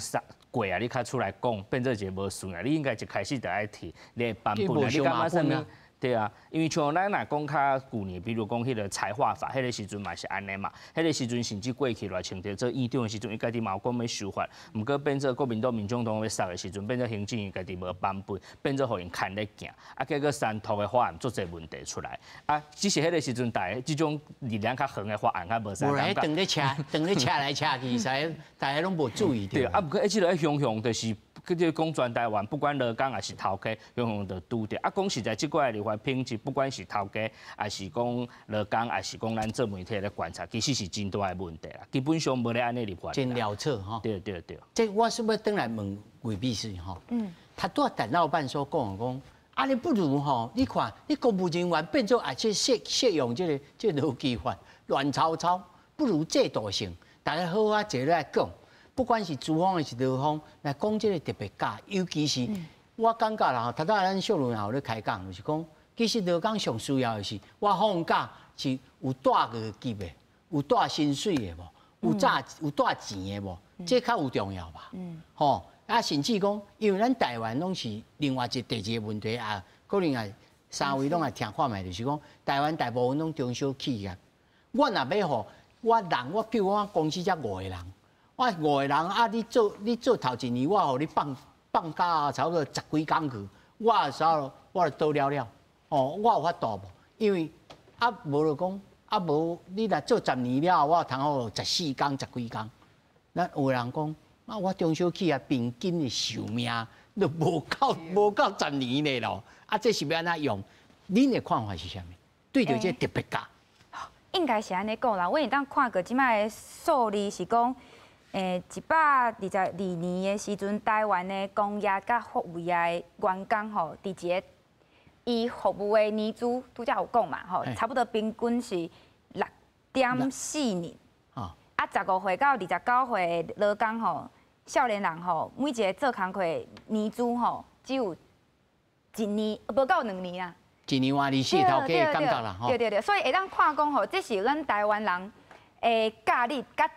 过啊，你较出来讲，变做一个无顺啊，你应该一开始就爱提你的版本啊，你感觉啥物？对啊，因为像咱若讲较旧年，比如讲迄个财化法，迄个时阵嘛是安尼嘛，迄个时阵甚至过去来清朝做院长的时阵，伊家己嘛有讲要修法，毋过变做国民党、民众党要杀的时阵，变做行政院家己无版本，变做互因牵咧行，啊，结果3涂的法案做侪问题出来，啊，只是迄个时阵大家即种力量较远的法案较无啥。无来等咧车来车去，大家拢无注意到。对啊，毋过即个雄雄就是。即讲全台湾，不管劳工还是头家，雄雄都拄着。啊，讲实在，即块立法品质，不管是头家，还是讲劳工，还是讲咱做媒体咧观察，其实是真大的问题啦。基本上无咧安尼立法。真潦草哈。对对对。这我是不是等来问魏秘书哈？他对陈老板说讲，啊，你不如哈，你看你公务人员变做这适用这劳基法乱糟糟，不如制度性，大家好好坐来讲。不管是资方还是劳方，来讲这个特别假，尤其是我感觉啦，头咱小伦也有咧开讲，就是讲，其实劳工上需要的是，我放假是有带个级的，有带薪水的无，有带钱的无，这较有重要吧？吼，啊，甚至讲，因为咱台湾拢是另外第二个问题啊，可能也3位拢也听看卖，就是讲，台湾大部分拢中小企业，我若要吼，我譬如我公司才5个人。我5个人啊！你做头1年，我互你放假啊，差不多10几天去，我时候我就倒了。哦，我有法度无？因为啊无就讲啊无，你若做10年了，我通好14天、10几天。咱有人讲啊，我中小企业平均的寿命都无到10年的咯。啊，这是要安怎用？恁的看法是啥物？对着这特别假？应该是安尼讲啦。我当看过即摆的数字是讲。122年的时阵，台湾的工业甲服务业的员工吼，伫一个伊服务的年资，拄则有讲嘛吼，差不多平均是6.4年。啊，15岁到29岁的劳工吼，少年人吼，每一个做工课年资吼，只有1年，无到2年啊。1年换24头家感觉啦吼。对，所以会当看讲吼，这是咱台湾人的价值甲。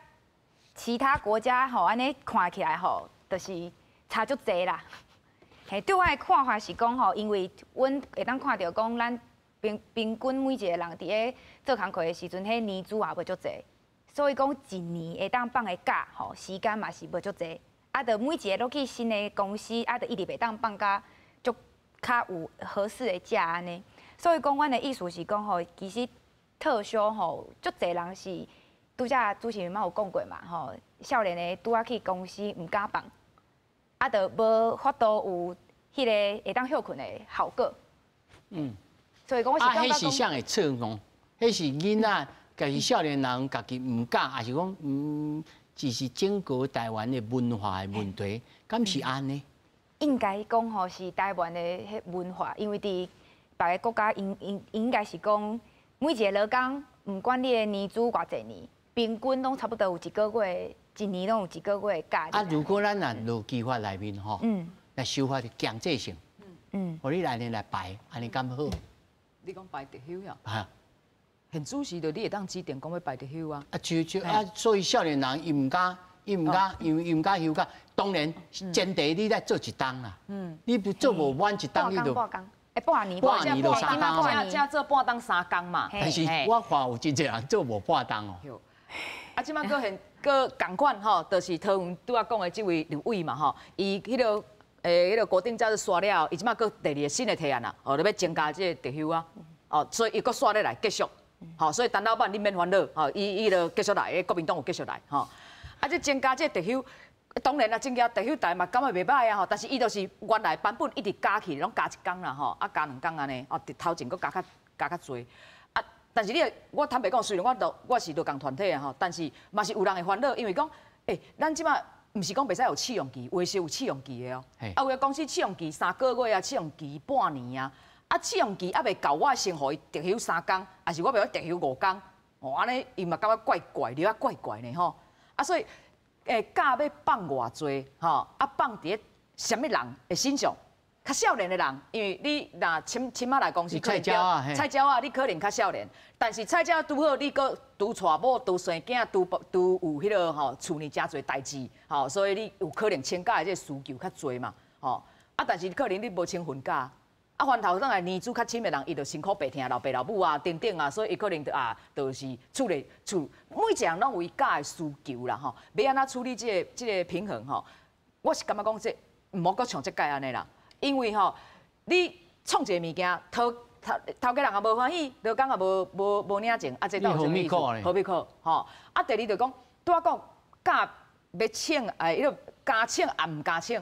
其他国家吼，安尼看起来吼，就是差足济啦。嘿，对我的看法是讲吼，因为阮会当看到讲，咱平均每一个人伫咧做工课的时阵，迄年资也无足济，所以讲一年会当放的假吼，时间嘛是无足济。啊，着每一个落去新的公司，啊，着一直袂当放假，足较有合适的假安尼。所以讲，阮的意思是讲吼，其实特休吼，足侪人是拄则主持人嘛有讲过嘛吼，少年的拄仔去公司毋敢放。啊，就无法度有迄个会当休困的效果。所以讲我是感觉讲，迄是啥会错误？迄是囡仔，家己少年人家己毋敢，还是讲只是整个台湾的文化的问题，敢是安尼？应该讲吼是台湾的迄文化，因为伫别个国家，因应该是讲每一个劳工，毋管你的年资偌济年，平均拢差不多有一个月。一年拢有一个月的假。啊，如果咱若落计划内面吼，来修法强制性，互你来年来排，安尼敢好？你讲排特休呀？啊，现主时就你会当指定讲要排特休啊。所以少年人伊毋敢休假，当然前提你来做一档啦。你不做无满一档，你就半年就3工，才做半档3工嘛。但是我看有真侪人做无半档哦。啊，即摆搁共款吼，就是桃园拄仔讲的这位刘伟嘛吼，伊迄个国定假日刷了，伊即摆搁第二个新的提案啦，哦，你要增加这个特休啊，哦，所以伊搁刷咧来继续，吼，所以陈老板你免烦恼，吼，伊就继续来，国民党有继续来，吼，啊，这增加这个特休，当然啦，增加特休大嘛感觉袂歹啊吼，但是伊就是原来版本一直加起，拢加1工啦吼，啊加2工安尼，哦，头前搁加较侪。但是我坦白讲，虽然我是劳工团体啊吼，但是嘛是有人会烦恼，因为讲，咱即摆毋是讲袂使有试用期，有是有试用期的哦。啊，有个公司试用期3个月啊，试用期半年啊，啊试用期还袂够，我先互伊特休3工，还是我要特休5工，哦，安尼伊嘛感觉怪怪，了怪怪呢吼。啊，所以假要放偌济吼，啊放伫什么人的身上？较少年的人，因为你若亲妈来公司，菜鸟啊，你可能较少年，但是菜鸟拄好，你搁拄娶某、拄生囝、拄有迄个吼厝里真侪代志，吼，所以你有可能请假的这需求较侪嘛，吼，啊，但是可能你无请婚假，啊，翻头等来年资较深的人，伊就辛苦白疼老爸老母啊，等等啊，所以伊可能就是每一个人拢有伊假的需求啦，吼，要安怎处理这个平衡吼？我是感觉讲这毋好搁像这届安尼啦。因为吼，你创一个物件，头家人也无欢喜，劳工也无领情，啊，这到什么意思？何必可？吼，啊，第二就讲，拄仔讲假要请，迄个加请也毋加请，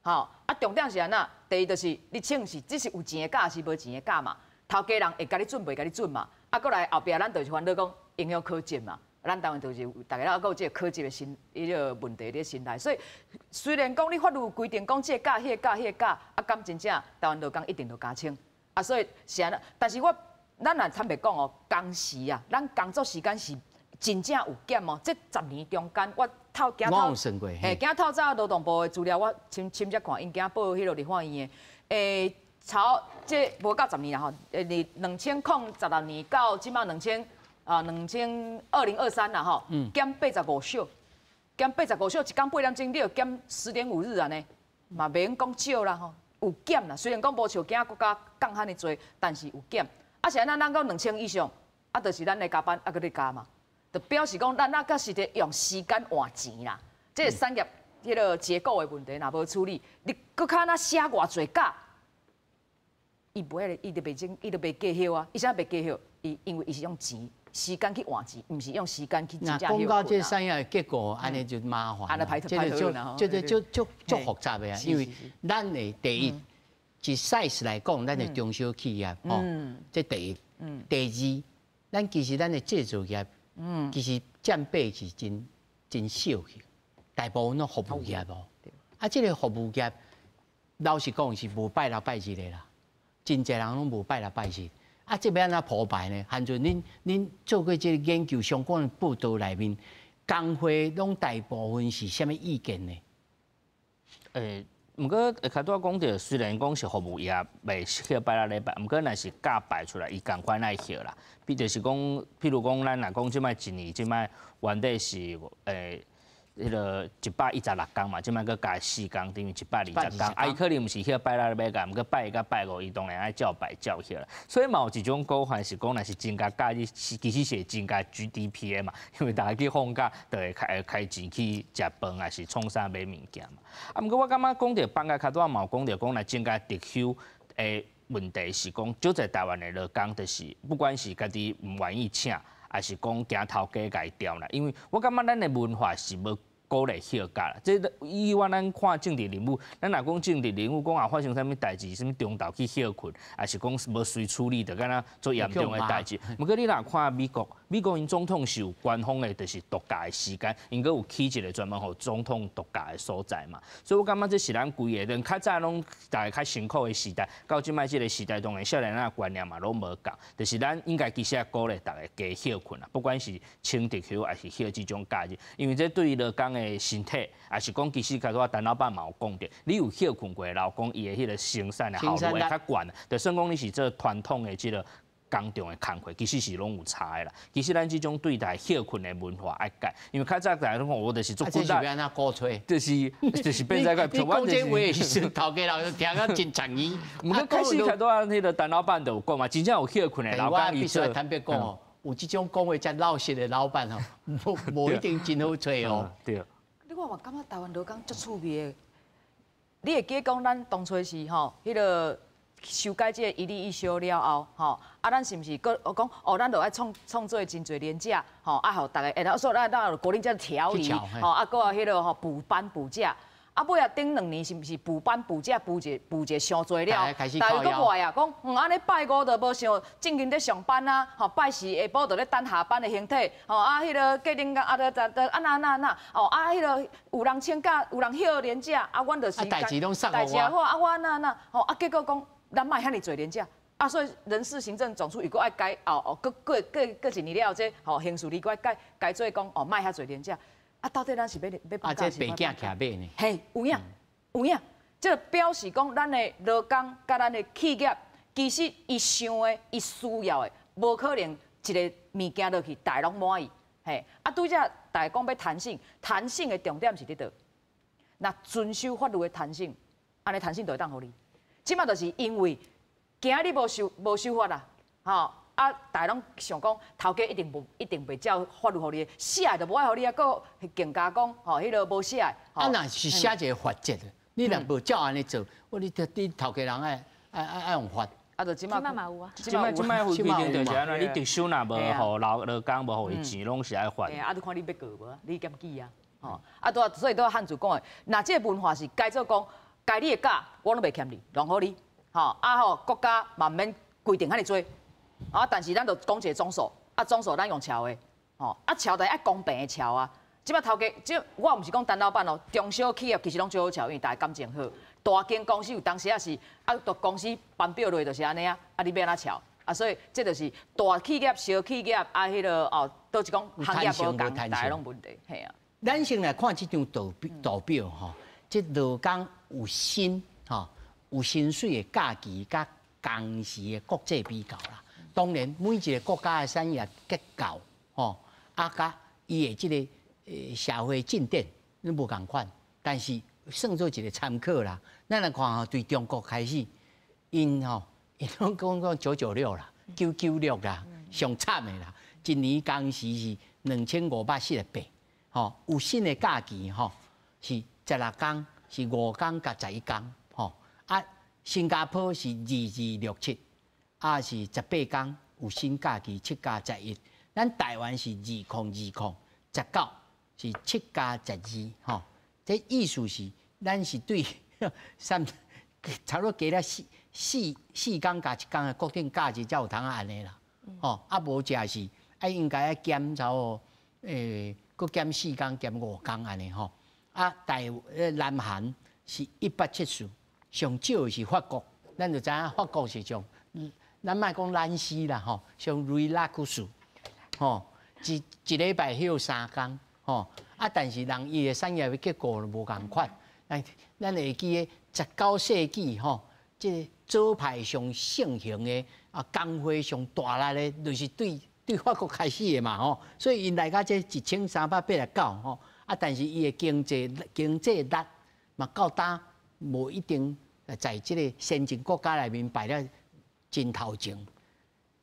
吼，啊，重点是安那？第二就是你请是只是有钱的假，是无钱的假嘛？头家人会甲你准，袂甲你准嘛？啊，过来后壁咱就是烦恼讲影响科技嘛。咱台湾就是大家还有这个科技的问题咧心态，所以虽然讲你法律规定讲这个假、迄个假、迄个假，啊，敢真正台湾劳工一定就加清，啊，所以是安尼。但是咱也坦白讲哦，工时啊，咱工作时间是真正有减哦。这10年中间，我今透早劳动部的资料，我亲自看，因今报迄个立法院的，超这无到10年啦吼，2016年到即马2023啦吼，减85小，减85小，一工8点钟，你要减10.5日安尼，嘛袂用讲少啦吼，有减啦。虽然讲无像其他国家降遐尼多，但是有减。啊是安那，咱到2000以上，啊，就是咱的加班啊，搁咧加嘛，就表示讲咱那个是伫用时间换钱啦。这个产业迄个结构的问题，若无处理，你搁较那写偌济假，伊袂，伊就袂计休啊，伊啥袂计休？因为伊是用钱。时间去换钱，毋是用时间去真正休困。讲到这产业的结果，安尼就麻烦了。这个就复杂的啊，因为咱的第一，就 size 来讲，咱的中小企业，吼，这第一。第二，咱其实咱的制造业，其实占比是真少去，大部分都服务业哦。啊，这个服务业，老实讲是无拜六拜日的啦，真侪人拢无拜六拜日。啊，这要安怎铺排呢？含像恁做过这个研究相关的报道内面，工会拢大部分是啥物意见呢？毋过开拄仔讲着，虽然讲是服务业袂歇拜六礼拜，毋过若是假摆出来，伊共款爱歇啦。就是讲，譬如讲，咱若讲即摆一年，即摆原底是迄个116天嘛，即摆佮加4天，等于120天。啊，伊可能毋是迄拜六礼拜甲，毋过拜一甲拜五，伊当然爱照摆照起来。所以嘛有一种讲法是讲，若是增加假日，其实是增加 GDP 的嘛，因为大家去放假，就会开钱去食饭，还是创啥买物件嘛。啊，毋过我感觉讲到放假较多嘛有讲到讲来增加特休的问题是讲，少在台湾的劳工就是不管是家己毋愿意请。还是讲惊头家甲伊调啦，因为我感觉咱的文化是无鼓励休假啦。这以往咱看政治人物，咱若讲政治人物讲发生啥物代志，啥物中昼去休困，还是讲无随处理，就敢若做严重的代志。毋过你若看美国因总统是有官方的，就是度假的时间，因佮有起一个专门互总统度假的所在嘛。所以我感觉这是咱规个，较早拢大家较辛苦的时代，到即摆即个时代，当然少年仔观念嘛拢无共，就是咱应该其实也鼓励大家加休困啦，不管是请特休还是休这种假日，因为这对于劳工的身体，还是讲其实开头陈老板嘛有讲着，你有休困过的劳工，伊的迄个生产的效率会较悬，就算讲你是做传统的即个工厂的工课，其实是拢有差的啦。其实咱这种对待休困的文化爱改，因为较早大家拢讲我就是做滚蛋，这是安鼓吹，就是变在个。你讲这话是头家人听个真诚意。毋过开始开头啊，迄个陈老板就有讲嘛，真正有休困的老板，我必须坦白讲哦，有这种讲话真老实的老板哦，无一定真好找哦。对。你我嘛感觉台湾劳工足趣味的，你会记讲咱当初是吼，迄个。修改这一例一休了后，吼，啊，咱是毋是搁讲哦，咱就爱创做真侪年假，吼，啊，互大家，然后说咱有国定假调理，吼，啊，搁有迄个吼补班补假，啊，尾啊顶2年是毋是补班补假补一伤侪了，大家搁怪啊，讲安尼拜五就无像正经咧上班啊，吼，拜四下晡就咧等下班的形体，吼，啊，迄个固定啊，就那，哦，啊，迄个有人请假，有人休年假，啊，阮就是代志拢送互我，啊，我那，吼，啊，结果讲。咱卖遐尼侪年假，啊，所以人事行政总处又搁爱改，过一年了后，这吼刑事里搁爱改做讲卖遐侪年假，啊，到底咱是要放假是？这白囝徛马呢？嘿，有影，这就表示讲咱的劳工甲咱的企业，其实伊想的、伊需要的，无可能一个物件落去大拢满意，嘿，啊，拄则大家讲要弹性，弹性的重点是伫倒，那遵守法律的弹性，安尼弹性就会当互你。即马就是因为今日无修法啦，吼啊，大家拢想讲头家一定袂照法律互你，写就无爱互你啊，搁更加讲吼，迄个无写。啊，若是写一个法则，你若无照安尼做，你头家人爱用法。啊，就即马嘛有啊，即摆规定就是安尼，你特休若无互劳工无互伊钱，拢是爱罚。啊，就看你要告无，你检举啊，吼啊，所以都汉主讲的，若这个文化是改做讲。该你的假，我拢袂欠你，容好你，吼啊吼，国家嘛免规定遐尼多，啊，但是咱就讲一个总数，啊，总数咱用抄的，吼啊，抄但爱公平的抄啊。即摆头家，我毋是讲陈老板哦，中小企业其实拢最好抄，因为大家感情好。大间公司有当时也是，啊，就公司班表落就是安尼啊，啊，你要安怎抄？啊，所以这就是大企业、小企业啊，迄个哦，都是讲行业无共，大家拢问题，系啊。咱先来看这张图表吼。即劳工有薪吼，有薪水的假期，甲工时的国际比较啦。当然，每一个国家的产业结构吼，啊，甲伊的即个社会进展，你无共款。但是算做一个参考啦。咱来看吼，对中国开始，因拢讲996啦，996啦，上惨的啦。一年工时是2548，吼，有薪的假期吼是。16天是5天甲11天，吼啊，新加坡是2267，啊是18天有薪假期7加11，咱台湾是202019是7加12，吼，这意思是咱是对差不多加了四天加1天的国定假日才有通安尼啦，吼啊无正是应该要减差不搁减4天减5天安尼吼。啊，南韩是170，上少是法国，咱就知影法国是上，咱莫讲兰斯啦吼，上瑞拉克斯，吼，一礼拜休3天，吼，啊，但是人伊的产业的结果就无共款，咱会记个19世纪吼，即左派上盛行的啊，工会上大力的，就是对法国开始的嘛吼，所以因来到这1389吼。啊，但是伊的经济力嘛够大，无一定在即个先进国家内面排了真头前。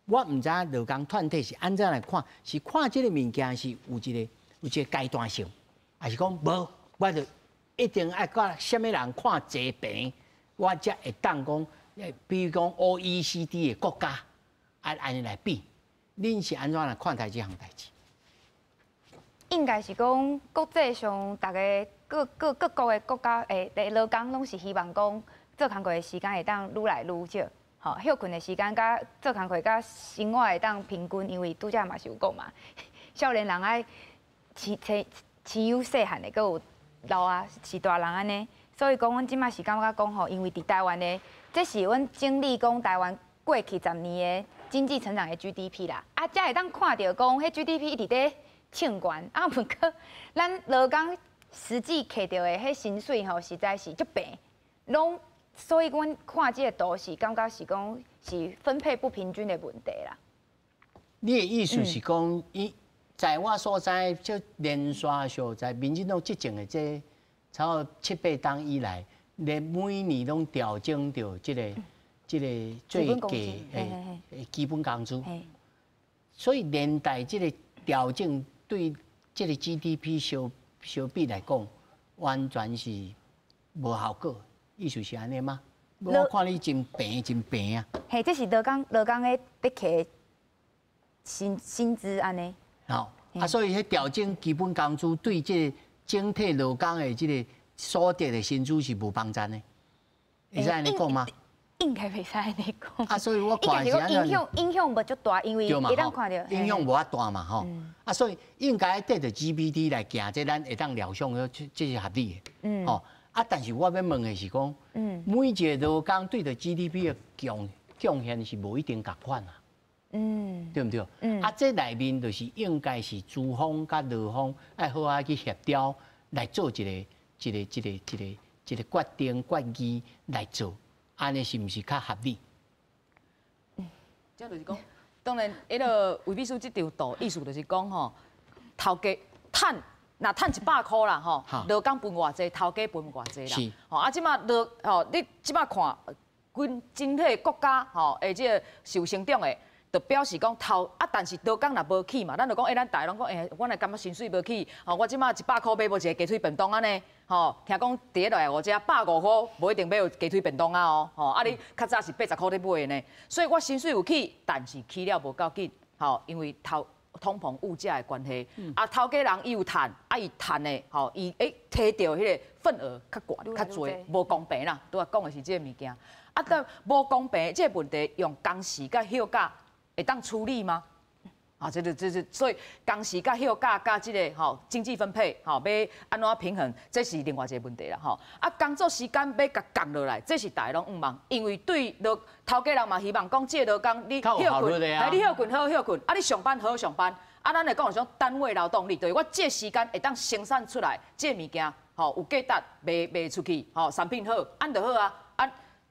我唔知劳工团体是安怎来看，是看即个物件是有一个阶段性，还是讲无，我就一定爱甲什么人看济平，我才会当讲，比如讲 OECD 的国家，安尼来比，恁是安怎来看待这项代志？应该是讲国际上，大家各国的国家诶，劳工拢是希望讲做工课的时间会当愈来愈少，吼，休困的时间甲做工课甲生活会当平均，因为拄则嘛是有讲嘛，少年人爱饲养细汉的，佮有老啊是大人安尼，所以讲阮即马是感觉讲吼，因为伫台湾的，这是阮经历讲台湾过去10年的经济成长的 GDP 啦，啊，才会当看到讲，迄 GDP 一直在唱悬，啊，不过咱劳工实际摕到的迄薪水吼，实在是足平，拢，所以阮看这个图是感觉是讲是分配不平均的问题啦。你的意思是讲，在我所在，就连续上在民进党执政的这超过7、8档以来，连每年拢调整到这个最低的基本工资，所以连带这个调整对这个 GDP 相比来讲，完全是无效果。意思是安尼吗？我看你真平啊！嘿，这是劳工咧摕薪资安尼。好，所以迄调整基本工资对这个整体劳工的这个所得的薪资是无帮助的，会使安尼讲吗？应该袂使安尼讲。所以我看是安尼。影响无足大，因为会当看到。影响无遐大嘛，吼。所以应该对着 GDP 来行，这咱会当料想的，这是合理的。吼。但是我要问的是讲，每一个劳工对着 GDP 的贡献是无一定共款啊。对不对？这内面就是应该是资方甲劳方爱好啊去协调来做一个决定决议来做，安尼是毋是较合理？这就是讲，当然，迄个魏秘书这张图意思就是讲吼，头家趁100块啦吼，劳工分偌济，头家分偌济啦。是。吼，即马你即马看，阮整体国家吼，即个受成长的。就表示讲但是劳工若无起嘛，咱就讲咱大家拢讲我来感觉薪水无起，我即马100块买无一个鸡腿便当安尼，听讲第一落来我这150块无一定买有鸡腿便当啊你较早是80块在买的呢，所以我薪水有起，但是起了无够紧，因为通膨物价的关系，头家人伊有趁，伊趁的伊摕到迄个份额较悬较侪，无公平啦，拄仔讲的是这个物件，但无公平这个问题用工时甲休假。会当处理吗？所以工时甲休假甲这个经济分配要安怎平衡，这是另外一个问题啦工作时间要甲降落来，这是大家拢毋忙，因为对头家人嘛希望讲这个劳工你休困，你休困好休困，你上班好上班，咱来讲种单位劳动力，就是我这时间会当生产出来这物件有价值卖出去产品好，安就好啊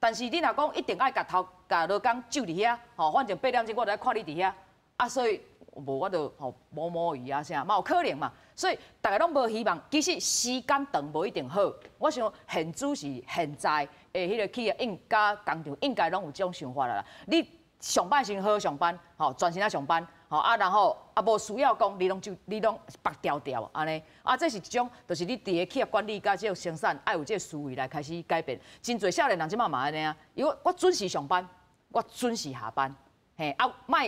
但是你若讲一定爱甲劳工就伫遐，反正8点钟我就爱看你伫遐，所以无我就摸鱼啊啥，嘛有可能嘛。所以大家拢无希望，其实时间长无一定好。我想现主是现在的迄个企业甲工厂应该拢有这种想法啦。你上班时好好上班，专心啊上班，然后无需要讲你拢白条条安尼，这是一种，就是你伫个企业管理甲这个生产，爱有这个思维来开始改变。真侪少年人即马嘛安尼啊，因为我准时上班，我准时下班，莫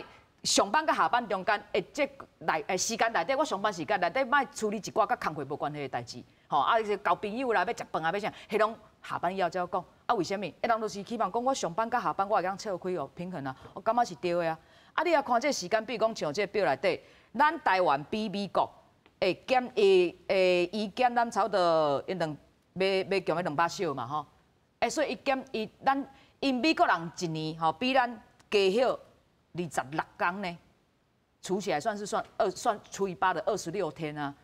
上班甲下班中间，时间内底，我上班时间内底莫处理一寡甲工课无关系的代志，交朋友啦，要食饭啊，要啥，迄拢下班以后才要讲。为什么？人都是希望讲我上班甲下班我会当切开平衡啊，我感觉是对的啊。你也看这时间，比如讲像这表内底，咱台湾比美国伊减咱差不多要强要200小嘛所以因美国人一年比咱加休26天呢，除起来算除以8的26天啊，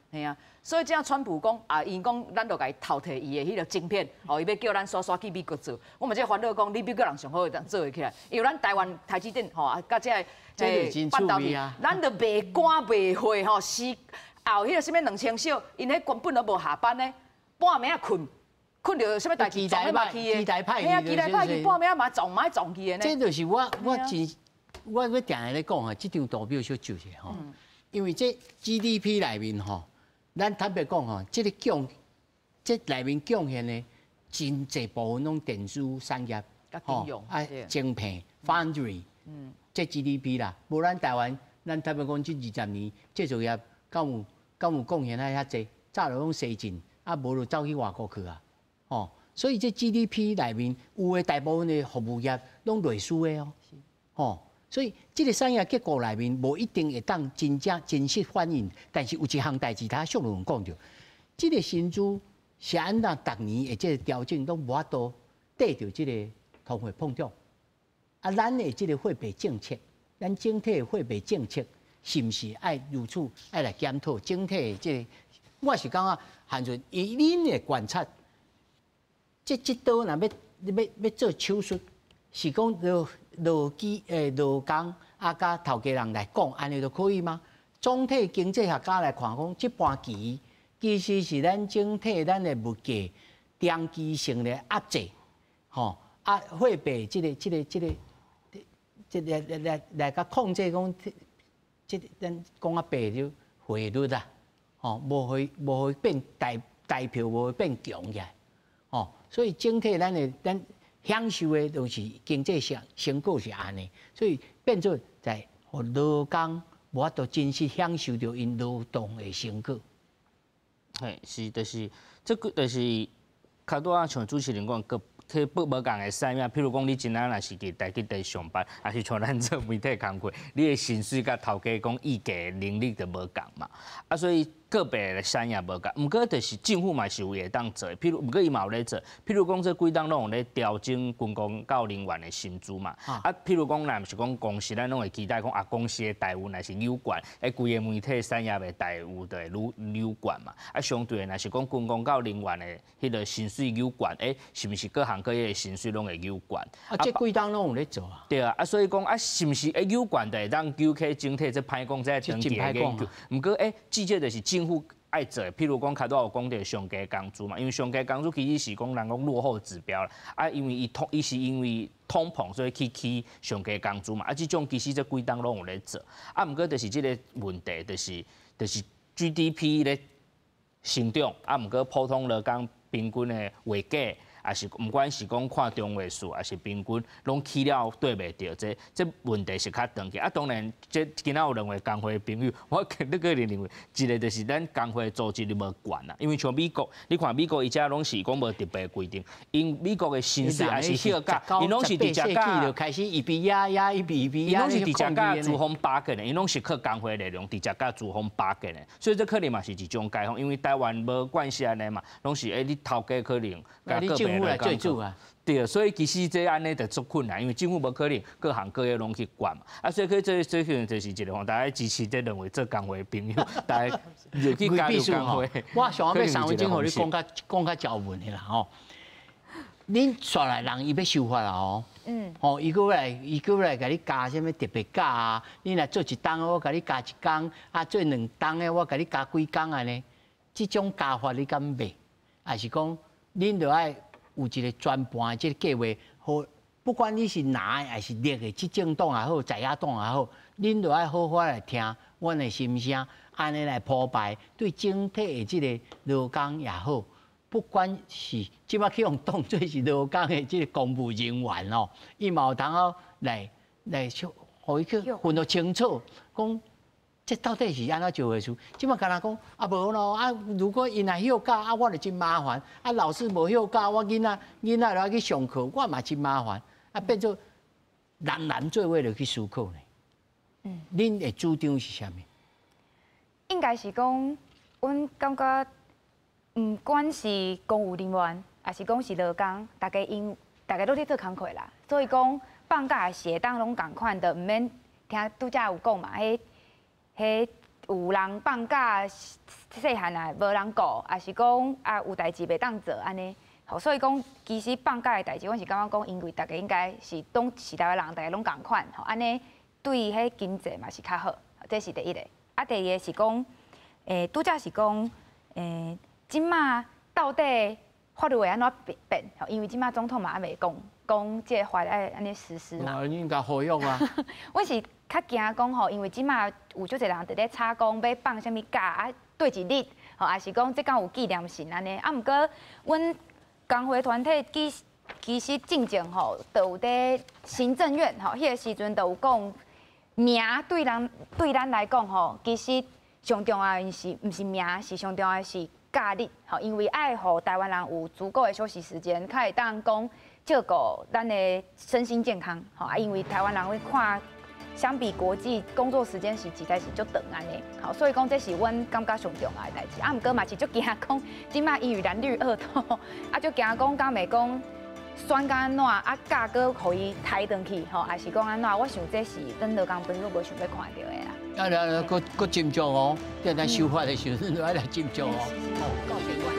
所以这样川普讲因讲咱就甲伊淘汰伊的迄个晶片，伊要叫咱刷去美国做。我们这烦恼讲，你美国人上好会当做会起来，因为咱台湾台积电甲这半导体，咱就卖肝卖血后迄个什么2000小，因迄根本都无下班呢，半暝啊困到什么代志撞咧嘛去的，嘿啊，期待派去半暝嘛撞去的呢。这就是我要定下咧讲啊，这张图表小就是吼，因为这 GDP 内面吼，咱坦白讲吼，这内面贡献的真济部分拢电子产业，晶片、foundry， 这 GDP 啦，无咱台湾，咱坦白讲这20年制造业敢有贡献遐济，早就拢西进，无就走去外国去啊。哦，所以这 GDP 内面有的大部分的服务业拢类似的哦，哦，所以这个产业结构内面无一定会当真实反映，但是有一项代志，他上轮讲着，这个薪资是按照逐年的这个调整都无法度对着这个通货膨胀，啊，咱的这个货币政策，咱整体的货币政策是毋是爱如此爱来检讨整体的这个？我是感觉韩准以恁的观察。这刀若要做手术，是讲劳工啊，甲头家人来讲，安尼就可以吗？总体经济学家来看讲，这盘棋其实是咱整体咱的物价长期性的压制，吼啊，货币这来甲控制讲，咱讲啊白就汇率啦，吼，无会变大票，无会变强起来，吼。所以整体咱享受的都是经济上成果是安尼，所以变做在互劳工无法度真实享受到因劳动的成果。嘿，是，就是这个，就是较多像主持人讲个。去不无共的产业，譬如讲你今仔若是伫台积电上班，还是像咱做媒体工作，你的薪水甲头家讲议价能力就无共嘛。啊，所以个别的产业无共，毋过就是政府嘛是有会当做，譬如毋过伊嘛有咧做，譬如讲这几档拢有咧调整军工教人员的薪资嘛。啊，譬如讲若毋是讲公司，咱拢会期待讲公司的待遇若是有关，规个媒体产业的待遇就会有关嘛。啊，相对的若是讲军工教人员的迄个薪水有关，是毋是各行各业的薪水拢会有关？啊，这几档拢有咧做啊。对啊，所以讲是毋是有关的，让求起整体这歹讲这长期的研究。毋过至少就是政府爱做，譬如讲，较多有讲到上加工资嘛，因为上加工资其实是讲人讲落后指标啦。啊，因为伊是因为通膨，所以起上加工资嘛。啊，这种其实这几档拢有咧做。啊，毋过就是这个问题，就是 GDP 咧成长，啊，毋过普通来讲平均的话价。也是毋管是讲看中位数，还是平均，拢起了对袂着，这问题是较长期。啊，当然，这今仔有两位工会的朋友，我个人认为，一个就是咱工会组织就无管啦。因为像美国，你看美国伊遮拢是讲无特别规定，因美国的薪水还是休假，因拢是伫遮假就开始一笔压，因拢是伫遮假资方巴结的，因拢是靠工会力量伫遮假资方巴结的，所以这可能嘛是一种解放，因为台湾无惯习安尼嘛，拢是你头家可能甲个别。来做主啊，对，所以其实这安尼就足困难，因为政府无可能各行各业拢去管嘛，啊，所以这可能就是一个大家支持这认为做工会的朋友，大家就去加入工会。我想要3分钟，互你讲较照文的啦吼。恁煞来人伊要修法啦吼，吼，伊过来甲你加什么特别假啊？你来做一档，我甲你加1工，啊，做2档的，我甲你加几工安尼？这种加法你敢袂？还是讲恁就爱？有一个专盘的这个计划，好，不管你是哪的还是绿的，执政党也好，在野党也好，恁都爱好好来听阮的心声，安尼来铺排，对整体的这个劳工也好，不管是即摆去用当做是劳工的这个公务人员哦，伊嘛有通好来，互伊去分得清楚，讲。这到底是安怎做会出？即摆敢若讲啊无咯啊！如果因若休假啊，我就真麻烦。啊，老师无休假，我囡仔就要去上课，我嘛真麻烦。啊，变做人做伙就去思考呢。恁的主张是啥物？应该是讲，阮感觉，毋管是公务人员，还是讲是劳工，大家都咧做工课啦。所以讲放假的时当拢共款的，毋免听拄则有讲嘛，迄有人放假细汉啊，无人顾，也是讲啊有代志袂当做安尼。吼，所以讲其实放假的代志，阮是感觉讲，因为大家应该是当时代的人，大家拢共款，吼安尼对迄经济嘛是较好，这是第一个。啊，第二个是讲，拄则是讲，即马到底法律会安怎变？因为即马总统嘛还未讲这法律安尼实施嘛。应该好用啊。我是较惊讲吼，因为即马有足侪人伫咧吵讲要放啥物假啊，对一日，吼，还是讲即敢有纪念性安尼。啊，毋过阮工会团体其实进前吼，就有伫行政院吼，迄个时阵就有讲，名对咱来讲吼，其实上重要的是毋是名，是上重要的是假日吼，因为爱互台湾人有足够的休息时间，较会当讲照顾咱的身心健康吼啊，因为台湾人会看。相比国际工作时间实在是足长安尼，好，所以讲这是阮感觉上重要的代志。啊，毋过嘛是足惊讲，即马伊与蓝绿恶斗，啊，足惊讲敢袂讲选甲安怎，啊，价格互伊抬转去，吼，还是讲安怎？我想这是咱劳工朋友无想要看到的啦。啊，搁斟酌哦，等咱修法的时候，你爱来斟酌哦。